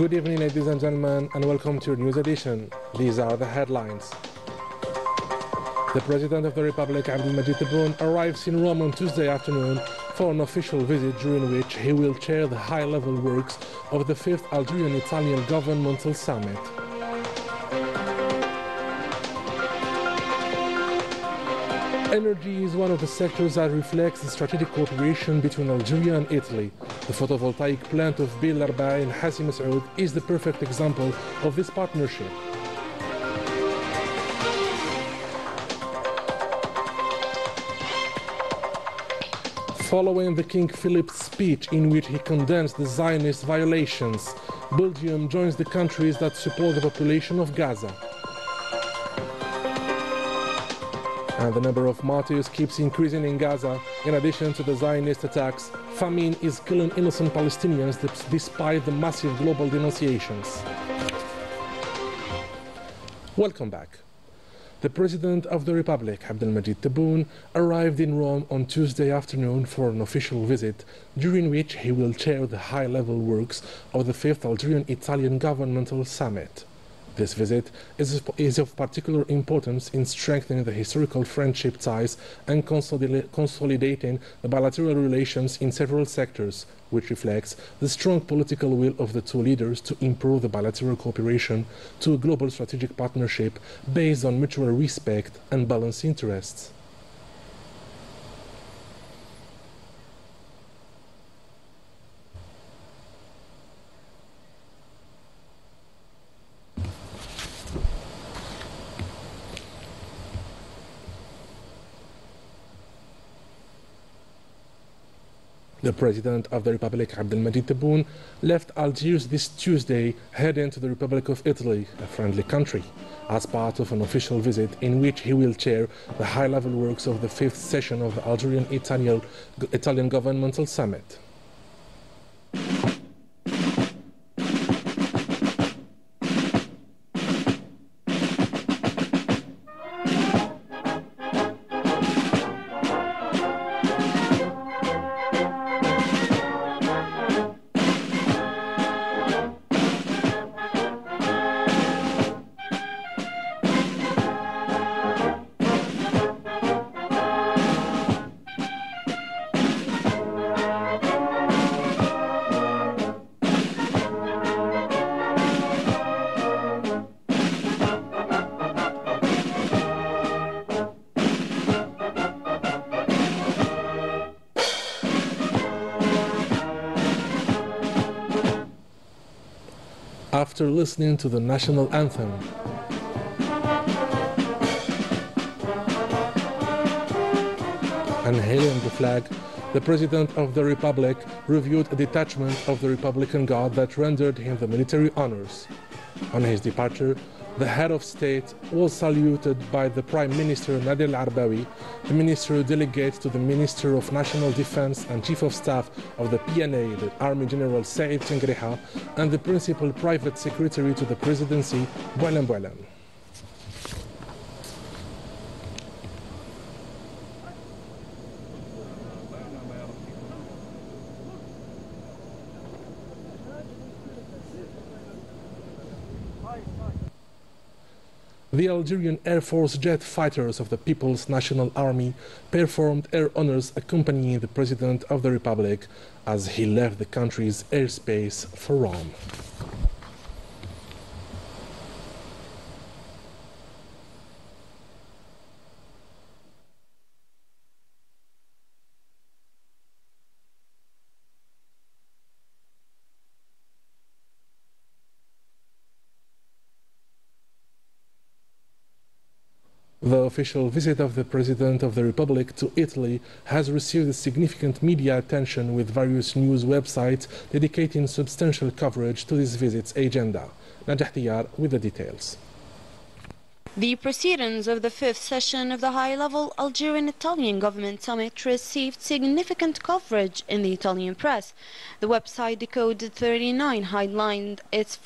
Good evening, ladies and gentlemen, and welcome to your news edition. These are the headlines. The President of the Republic, Abdelmadjid Tebboune, arrives in Rome on Tuesday afternoon for an official visit during which he will chair the high-level works of the 5th Algerian-Italian Governmental Summit. Energy is one of the sectors that reflects the strategic cooperation between Algeria and Italy. The photovoltaic plant of Bir Larba in Hassi Mas'oud is the perfect example of this partnership. Following the King Philip's speech in which he condemns the Zionist violations, Belgium joins the countries that support the population of Gaza. And the number of martyrs keeps increasing in Gaza. In addition to the Zionist attacks, famine is killing innocent Palestinians despite the massive global denunciations. Welcome back. The President of the Republic, Abdelmadjid Tebboune, arrived in Rome on Tuesday afternoon for an official visit, during which he will chair the high-level works of the 5th Algerian-Italian Governmental Summit. This visit is of particular importance in strengthening the historical friendship ties and consolidating the bilateral relations in several sectors, which reflects the strong political will of the two leaders to improve the bilateral cooperation to a global strategic partnership based on mutual respect and balanced interests. The President of the Republic, Abdelmadjid Tebboune, left Algiers this Tuesday, heading to the Republic of Italy, a friendly country, as part of an official visit in which he will chair the high-level works of the 5th session of the Algerian-Italian Governmental Summit. After listening to the national anthem and hailing the flag, the President of the Republic reviewed a detachment of the Republican Guard that rendered him the military honors. On his departure, the head of state was saluted by the Prime Minister Nader Al-Arbawi, the Minister Delegate to the Minister of National Defense and Chief of Staff of the PNA, the Army General Saïd Tengriha, and the Principal Private Secretary to the Presidency, Boualem Boualem. The Algerian Air Force jet fighters of the People's National Army performed air honors accompanying the President of the Republic as he left the country's airspace for Rome. The official visit of the President of the Republic to Italy has received significant media attention, with various news websites dedicating substantial coverage to this visit's agenda. Najah Tiyar with the details. The proceedings of the 5th session of the high-level Algerian-Italian Government Summit received significant coverage in the Italian press. The website Decoded 39 highlighted its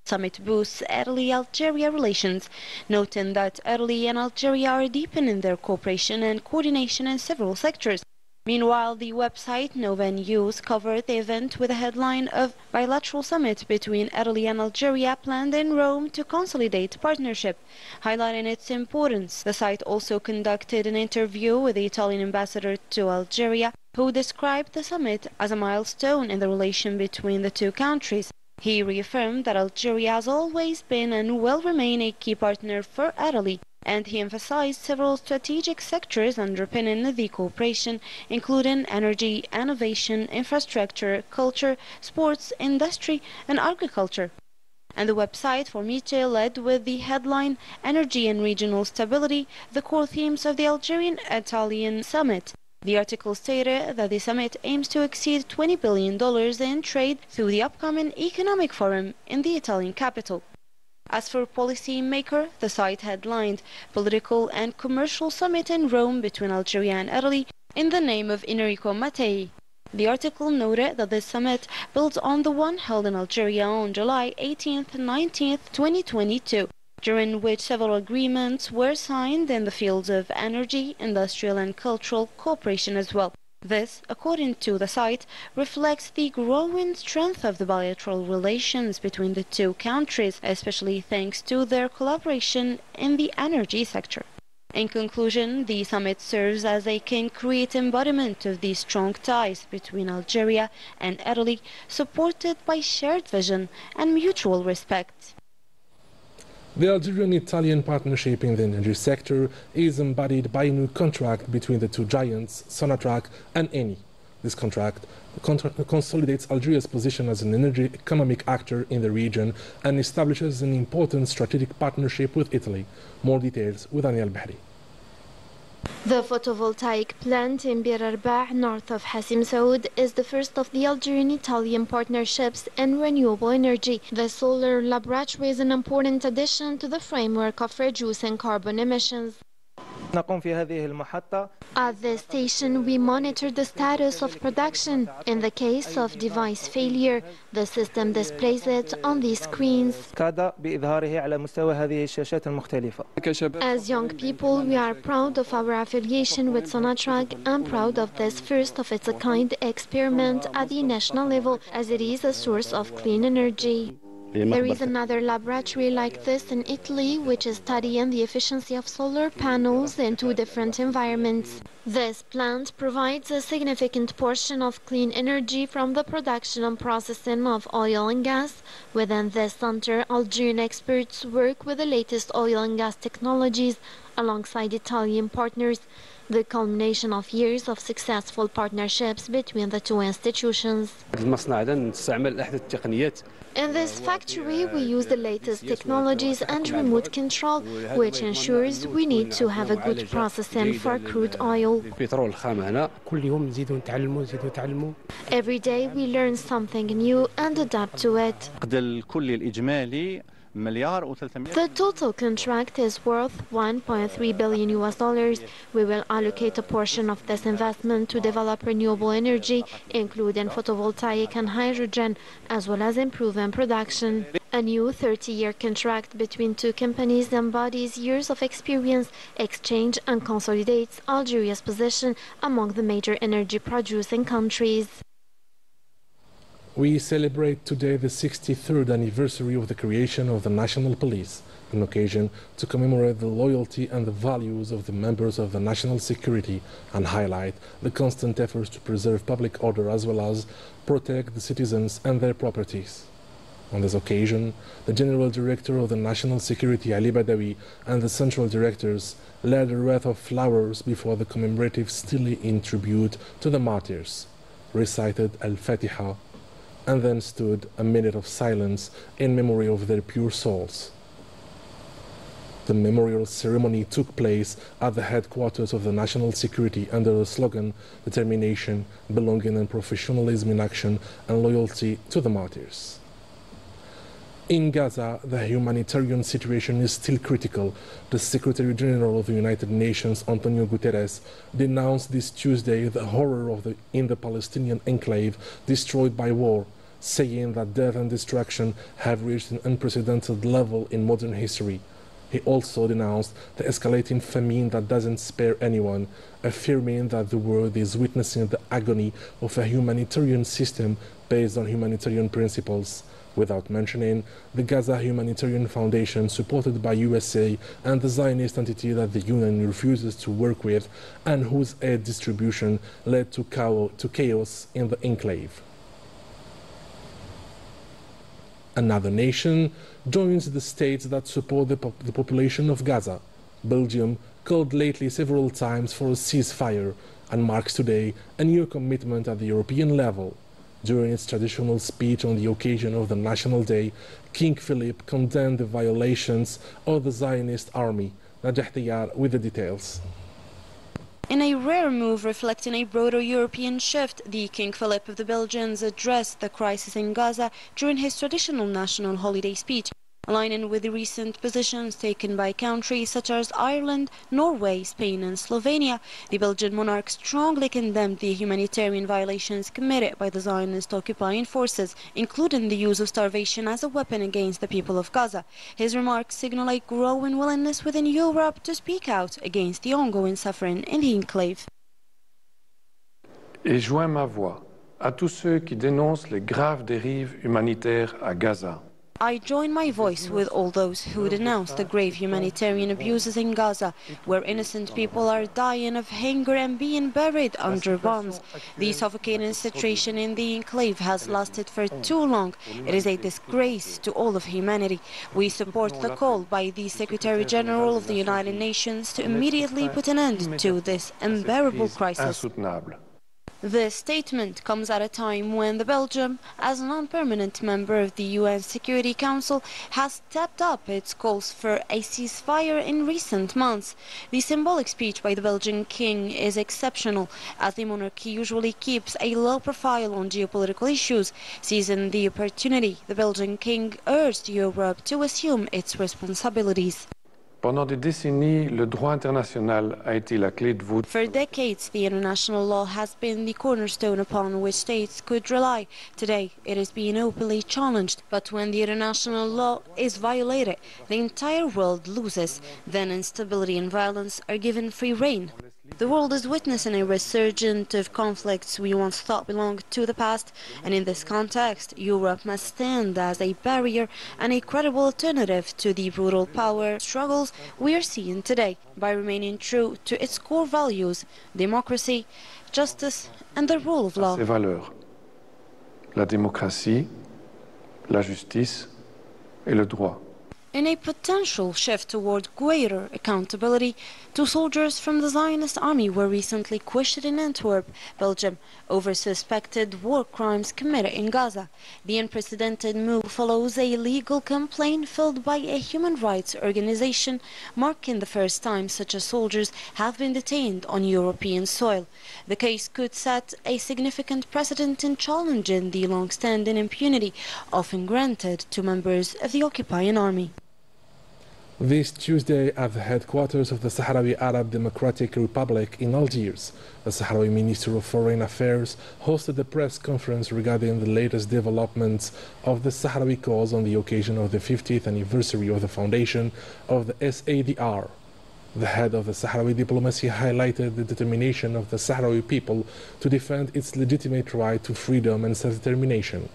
summit boosts Italy-Algeria relations, noting that Italy and Algeria are deepening their cooperation and coordination in several sectors. Meanwhile, the website Nova News covered the event with a headline of bilateral summit between Italy and Algeria planned in Rome to consolidate partnership, highlighting its importance. The site also conducted an interview with the Italian ambassador to Algeria, who described the summit as a milestone in the relation between the two countries. He reaffirmed that Algeria has always been and will remain a key partner for Italy, and he emphasized several strategic sectors underpinning the cooperation, including energy, innovation, infrastructure, culture, sports, industry, and agriculture. And the website for Miche led with the headline Energy and Regional Stability, the core themes of the Algerian-Italian summit. The article stated that the summit aims to exceed $20 billion in trade through the upcoming economic forum in the Italian capital. As for policymaker, the site headlined Political and Commercial Summit in Rome between Algeria and Italy in the name of Enrico Mattei. The article noted that this summit builds on the one held in Algeria on July 18th and 19th, 2022. During which several agreements were signed in the fields of energy, industrial and cultural cooperation as well. This, according to the site, reflects the growing strength of the bilateral relations between the two countries, especially thanks to their collaboration in the energy sector. In conclusion, the summit serves as a concrete embodiment of the strong ties between Algeria and Italy, supported by shared vision and mutual respect. The Algerian-Italian partnership in the energy sector is embodied by a new contract between the two giants, Sonatrach and Eni. This contract consolidates Algeria's position as an energy economic actor in the region and establishes an important strategic partnership with Italy. More details with Daniel Bahri. The photovoltaic plant in Bir Arbaa, north of Hassim Saoud, is the first of the Algerian-Italian partnerships in renewable energy. The solar laboratory is an important addition to the framework of reducing carbon emissions. At this station, we monitor the status of production. In the case of device failure, the system displays it on these screens. As young people, we are proud of our affiliation with Sonatrach and proud of this first-of-its-kind experiment at the national level, as it is a source of clean energy. There is another laboratory like this in Italy, which is studying the efficiency of solar panels in two different environments. This plant provides a significant portion of clean energy from the production and processing of oil and gas. Within this center, Algerian experts work with the latest oil and gas technologies alongside Italian partners, the culmination of years of successful partnerships between the two institutions. In this factory, we use the latest technologies and remote control, which ensures we need to have a good processing for crude oil. Every day we learn something new and adapt to it. The total contract is worth $1.3 billion. We will allocate a portion of this investment to develop renewable energy, including photovoltaic and hydrogen, as well as improving production. A new 30-year contract between two companies embodies years of experience, exchange, and consolidates Algeria's position among the major energy-producing countries. We celebrate today the 63rd anniversary of the creation of the National Police, an occasion to commemorate the loyalty and the values of the members of the national security and highlight the constant efforts to preserve public order as well as protect the citizens and their properties. On this occasion, the General Director of the National Security, Ali Badawi, and the Central Directors led a wreath of flowers before the commemorative stele in tribute to the martyrs, recited Al-Fatiha, and then stood a minute of silence in memory of their pure souls. The memorial ceremony took place at the headquarters of the National Security under the slogan "Determination, Belonging and Professionalism in Action and Loyalty to the Martyrs." In Gaza, the humanitarian situation is still critical. The Secretary General of the United Nations, Antonio Guterres, denounced this Tuesday the horror in the Palestinian enclave destroyed by war, saying that death and destruction have reached an unprecedented level in modern history. He also denounced the escalating famine that doesn't spare anyone, affirming that the world is witnessing the agony of a humanitarian system based on humanitarian principles, without mentioning the Gaza Humanitarian Foundation supported by USA and the Zionist entity that the UN refuses to work with and whose aid distribution led to chaos in the enclave. Another nation joins the states that support the population of Gaza. Belgium called lately several times for a ceasefire and marks today a new commitment at the European level. During its traditional speech on the occasion of the National Day, King Philip condemned the violations of the Zionist army. Najah Tiyar with the details. In a rare move reflecting a broader European shift, the King Philip of the Belgians addressed the crisis in Gaza during his traditional national holiday speech, aligning with the recent positions taken by countries such as Ireland, Norway, Spain and Slovenia. The Belgian monarch strongly condemned the humanitarian violations committed by the Zionist occupying forces, including the use of starvation as a weapon against the people of Gaza. His remarks signal a growing willingness within Europe to speak out against the ongoing suffering in the enclave. Et joins ma voix à tous ceux qui dénoncent les graves dérives humanitaires à Gaza. I join my voice with all those who denounce the grave humanitarian abuses in Gaza, where innocent people are dying of hunger and being buried under bombs. The suffocating situation in the enclave has lasted for too long. It is a disgrace to all of humanity. We support the call by the Secretary General of the United Nations to immediately put an end to this unbearable crisis. This statement comes at a time when Belgium, as a non-permanent member of the UN Security Council, has stepped up its calls for a ceasefire in recent months. The symbolic speech by the Belgian king is exceptional, as the monarchy usually keeps a low profile on geopolitical issues. Seizing the opportunity, the Belgian king urged Europe to assume its responsibilities. Pendant des décennies, le droit international a été la clé de voûte. For decades, the international law has been the cornerstone upon which states could rely. Today, it is being openly challenged. But when the international law is violated, the entire world loses. Then instability and violence are given free rein. The world is witnessing a resurgence of conflicts we once thought belonged to the past, and in this context, Europe must stand as a barrier and a credible alternative to the brutal power struggles we are seeing today, by remaining true to its core values: democracy, justice and the rule of law. Ces valeurs, la démocratie, la justice et le droit. In a potential shift toward greater accountability, 2 soldiers from the Zionist army were recently questioned in Antwerp, Belgium, over suspected war crimes committed in Gaza. The unprecedented move follows a legal complaint filed by a human rights organization, marking the first time such as soldiers have been detained on European soil. The case could set a significant precedent in challenging the long-standing impunity often granted to members of the occupying army. This Tuesday, at the headquarters of the Sahrawi Arab Democratic Republic in Algiers, the Sahrawi Minister of Foreign Affairs hosted a press conference regarding the latest developments of the Sahrawi cause on the occasion of the 50th anniversary of the foundation of the SADR. The head of the Sahrawi diplomacy highlighted the determination of the Sahrawi people to defend its legitimate right to freedom and self-determination.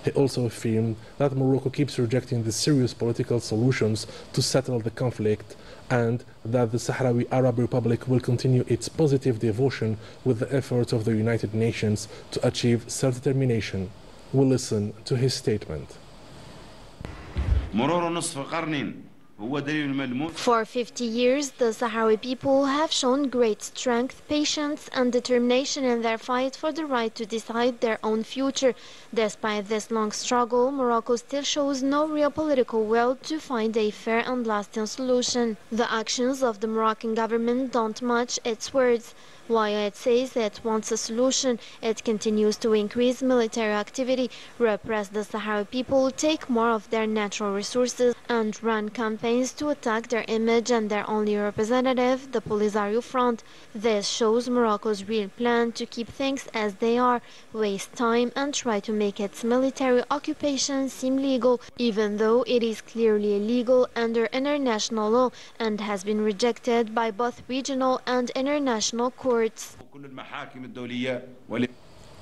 He also affirmed that Morocco keeps rejecting the serious political solutions to settle the conflict, and that the Sahrawi Arab Republic will continue its positive devotion with the efforts of the United Nations to achieve self-determination. We'll listen to his statement. For 50 years, the Sahrawi people have shown great strength, patience and determination in their fight for the right to decide their own future. Despite this long struggle, Morocco still shows no real political will to find a fair and lasting solution. The actions of the Moroccan government don't match its words. While it says it wants a solution, it continues to increase military activity, repress the Sahrawi people, take more of their natural resources, and run campaigns campaigns to attack their image and their only representative, the Polisario Front. This shows Morocco's real plan to keep things as they are, waste time and try to make its military occupation seem legal, even though it is clearly illegal under international law and has been rejected by both regional and international courts.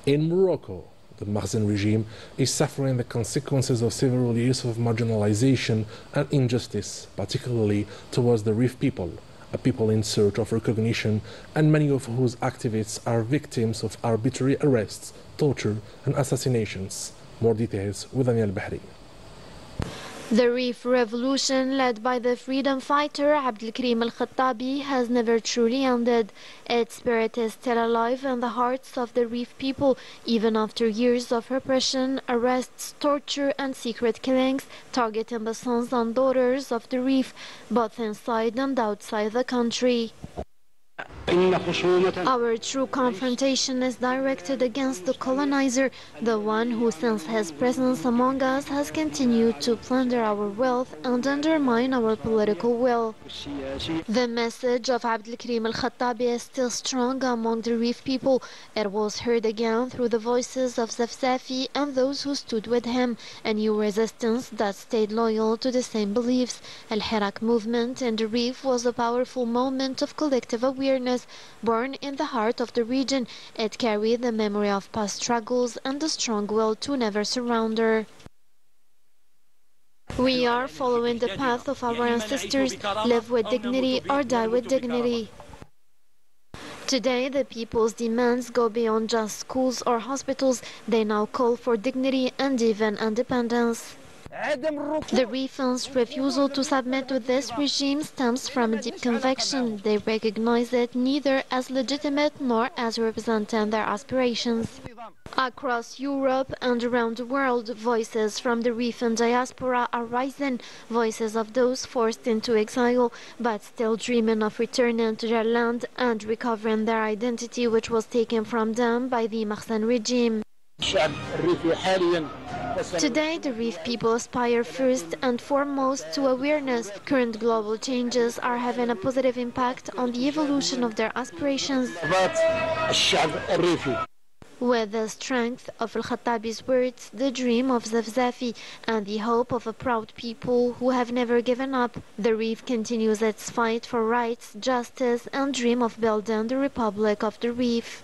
In Morocco, the Makhzen regime is suffering the consequences of several years of marginalization and injustice, particularly towards the Rif people, a people in search of recognition and many of whose activists are victims of arbitrary arrests, torture and assassinations. More details with Daniel Bahri. The Rif revolution, led by the freedom fighter Abdelkarim al-Khattabi, has never truly ended. Its spirit is still alive in the hearts of the Rif people, even after years of repression, arrests, torture and secret killings, targeting the sons and daughters of the Rif, both inside and outside the country. Our true confrontation is directed against the colonizer, the one who since his presence among us has continued to plunder our wealth and undermine our political will. The message of Abdelkarim al-Khattabi is still strong among the Rif people. It was heard again through the voices of Zafzafi and those who stood with him, a new resistance that stayed loyal to the same beliefs. Al-Hirak movement in the Rif was a powerful moment of collective awareness. Born in the heart of the region, it carried the memory of past struggles and the strong will to never surrender. We are following the path of our ancestors, live with dignity or die with dignity. Today, the people's demands go beyond just schools or hospitals. They now call for dignity and even independence. The Rifans' refusal to submit to this regime stems from a deep conviction. They recognize it neither as legitimate nor as representing their aspirations. Across Europe and around the world, voices from the Rifan diaspora are rising, voices of those forced into exile, but still dreaming of returning to their land and recovering their identity, which was taken from them by the Makhzen regime. Today, the Rif people aspire first and foremost to awareness. Current global changes are having a positive impact on the evolution of their aspirations. With the strength of al-Khattabi's words, the dream of Zafzafi, and the hope of a proud people who have never given up, the Rif continues its fight for rights, justice, and dream of building the Republic of the Rif.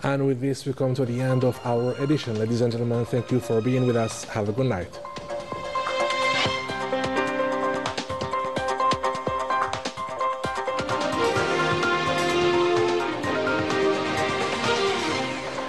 And with this, we come to the end of our edition. Ladies and gentlemen, thank you for being with us. Have a good night.